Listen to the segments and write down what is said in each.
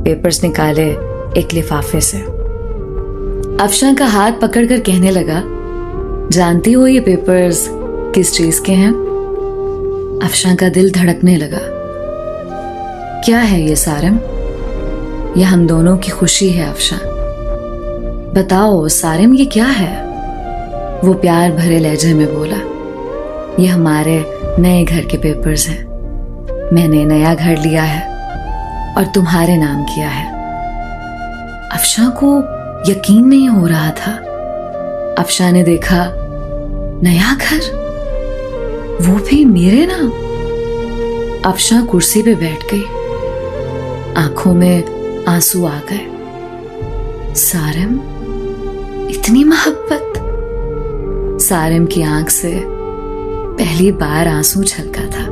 Papers निकाले एक लिफाफे से। अफशा का हाथ पकड़कर कहने लगा, जानती हो ये पेपर्स किस चीज के हैं? अफशा का दिल धड़कने लगा। क्या है ये सारम? ये हम दोनों की खुशी है अफशा। बताओ सारिम, ये क्या है? वो प्यार भरे लहजे में बोला, ये हमारे नए घर के पेपर्स हैं। मैंने नया घर लिया है और तुम्हारे नाम किया है। अफशा को यकीन नहीं हो रहा था। अफशा ने देखा, नया घर, वो भी मेरे नाम। अफशा कुर्सी पे बैठ गई, आंखों में आंसू आ गए। सारिम, इतनी मोहब्बत। सारिम की आंख से पहली बार आंसू छलका था।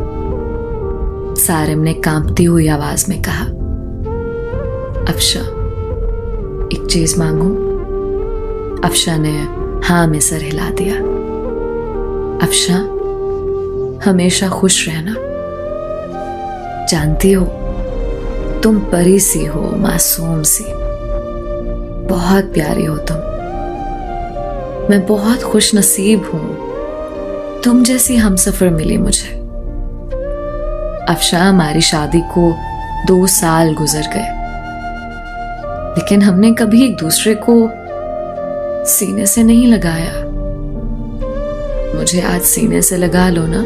सारिम ने कांपती हुई आवाज में कहा, अफशा एक चीज मांगू? अफशा ने हाँ में सर हिला दिया। अफशा, हमेशा खुश रहना। जानती हो तुम परी सी हो, मासूम सी, बहुत प्यारी हो तुम। मैं बहुत खुश नसीब हूं, तुम जैसी हमसफर मिली मुझे। अफशा, हमारी शादी को 2 साल गुजर गए, लेकिन हमने कभी एक दूसरे को सीने से नहीं लगाया। मुझे आज सीने से लगा लो ना।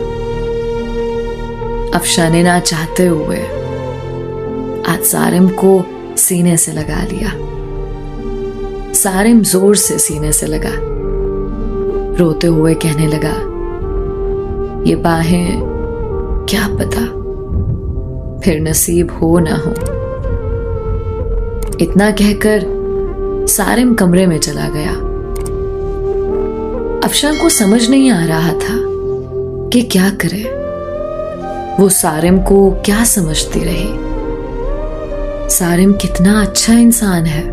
अफशा ने ना चाहते हुए आज सारिम को सीने से लगा लिया। सारिम जोर से सीने से लगा, रोते हुए कहने लगा, ये बाहें क्या पता फिर नसीब हो ना हो। इतना कहकर सारिम कमरे में चला गया। अफशा को समझ नहीं आ रहा था कि क्या करे। वो सारिम को क्या समझती रही? सारिम कितना अच्छा इंसान है,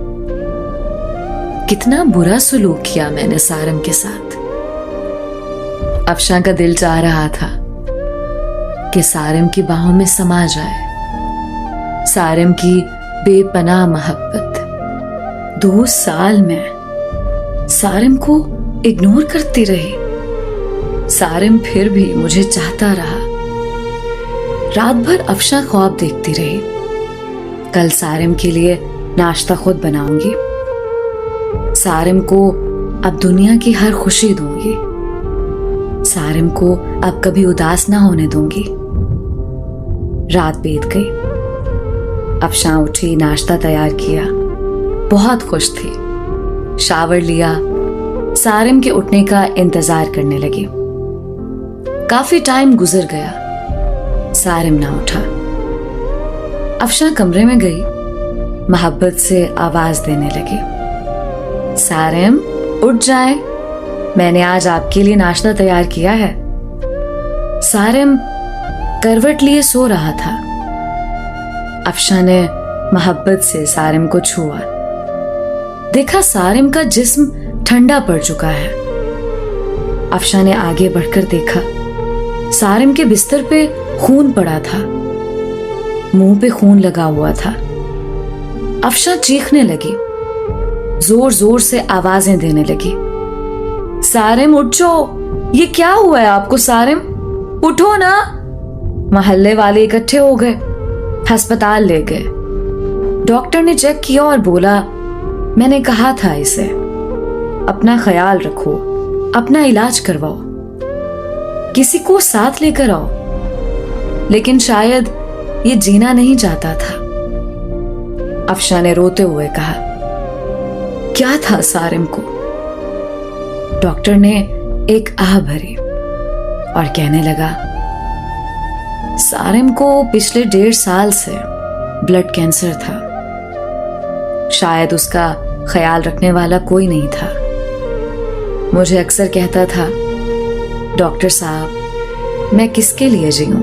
कितना बुरा सलूक किया मैंने सारिम के साथ। अफशा का दिल चाह रहा था कि सारिम की बाहों में समा जाए। सारिम की बेपनाह मोहब्बत। 2 साल में सारिम को इग्नोर करती रही। सारिम फिर भी मुझे चाहता रहा। रात भर अफशा ख्वाब देखती रही, कल सारिम के लिए नाश्ता खुद बनाऊंगी, सारिम को अब दुनिया की हर खुशी दूंगी, सारिम को अब कभी उदास ना होने दूंगी। रात बीत गई। अफशा उठी, नाश्ता तैयार किया, बहुत खुश थी। शावर लिया, सारिम के उठने का इंतजार करने लगी। काफी टाइम गुजर गया, सारिम ना उठा। अफशा कमरे में गई, मोहब्बत से आवाज देने लगी, सारिम उठ जाए, मैंने आज आपके लिए नाश्ता तैयार किया है। सारिम करवट लिए सो रहा था। अफशा ने मोहब्बत से सारिम को छुआ। देखा सारिम का जिस्म ठंडा पड़ चुका है। अफशा ने आगे बढ़कर देखा, सारिम के बिस्तर पे खून पड़ा था, मुंह पे खून लगा हुआ था। अफशा चीखने लगी, जोर जोर से आवाजें देने लगी, सारिम उठ जाओ, ये क्या हुआ है आपको? सारिम उठो ना। मोहल्ले वाले इकट्ठे हो गए, अस्पताल ले गए। डॉक्टर ने चेक किया और बोला, मैंने कहा था इसे अपना ख्याल रखो, अपना इलाज करवाओ, किसी को साथ लेकर आओ, लेकिन शायद ये जीना नहीं चाहता था। अफशा ने रोते हुए कहा, क्या था सारिम को? डॉक्टर ने एक आह भरी और कहने लगा, सारिम को पिछले 1.5 साल से ब्लड कैंसर था। शायद उसका ख्याल रखने वाला कोई नहीं था। मुझे अक्सर कहता था, डॉक्टर साहब मैं किसके लिए जीऊं?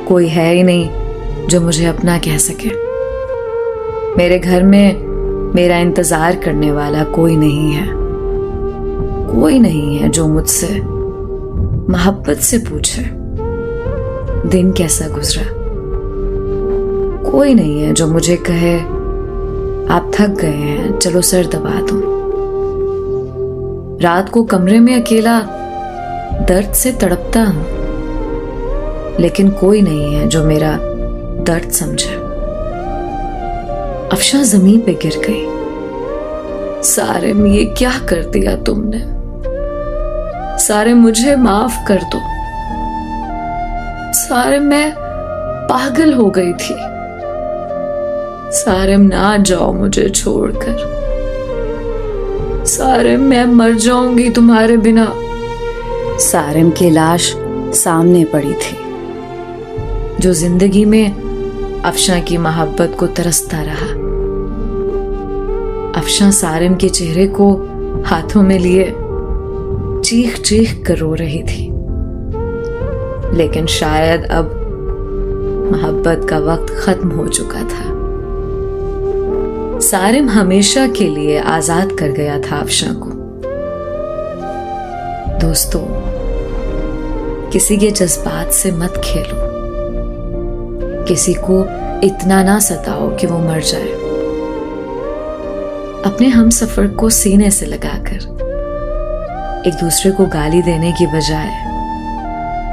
कोई है ही नहीं जो मुझे अपना कह सके। मेरे घर में मेरा इंतजार करने वाला कोई नहीं है, कोई नहीं है जो मुझसे मोहब्बत से पूछे दिन कैसा गुजरा। कोई नहीं है जो मुझे कहे आप थक गए हैं, चलो सर दबा दो। रात को कमरे में अकेला दर्द से तड़पता हूं, लेकिन कोई नहीं है जो मेरा दर्द समझे। अफशा जमीन पे गिर गई। सारिम, ये क्या कर दिया तुमने? सारिम, मुझे माफ कर दो। सारिम, मैं पागल हो गई थी। सारिम, ना जाओ मुझे छोड़कर। सारिम, मैं मर जाऊंगी तुम्हारे बिना। सारिम की लाश सामने पड़ी थी, जो जिंदगी में अफशा की मोहब्बत को तरसता रहा। अफशा सारिम के चेहरे को हाथों में लिए चीख चीख कर रो रही थी, लेकिन शायद अब मोहब्बत का वक्त खत्म हो चुका था। सारिम हमेशा के लिए आजाद कर गया था अफशा को। दोस्तों, किसी के जज्बात से मत खेलो, किसी को इतना ना सताओ कि वो मर जाए। अपने हमसफर को सीने से लगाकर एक दूसरे को गाली देने की बजाय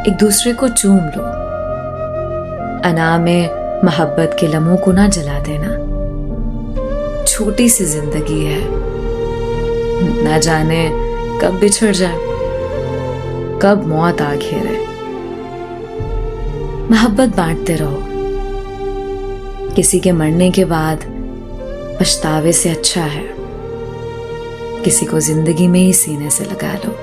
एक दूसरे को चूम लो। अना में मोहब्बत के लम्हों को ना जला देना। छोटी सी जिंदगी है, ना जाने कब बिछड़ जाए, कब मौत आ घेरे। मोहब्बत बांटते रहो। किसी के मरने के बाद पछतावे से अच्छा है किसी को जिंदगी में ही सीने से लगा लो।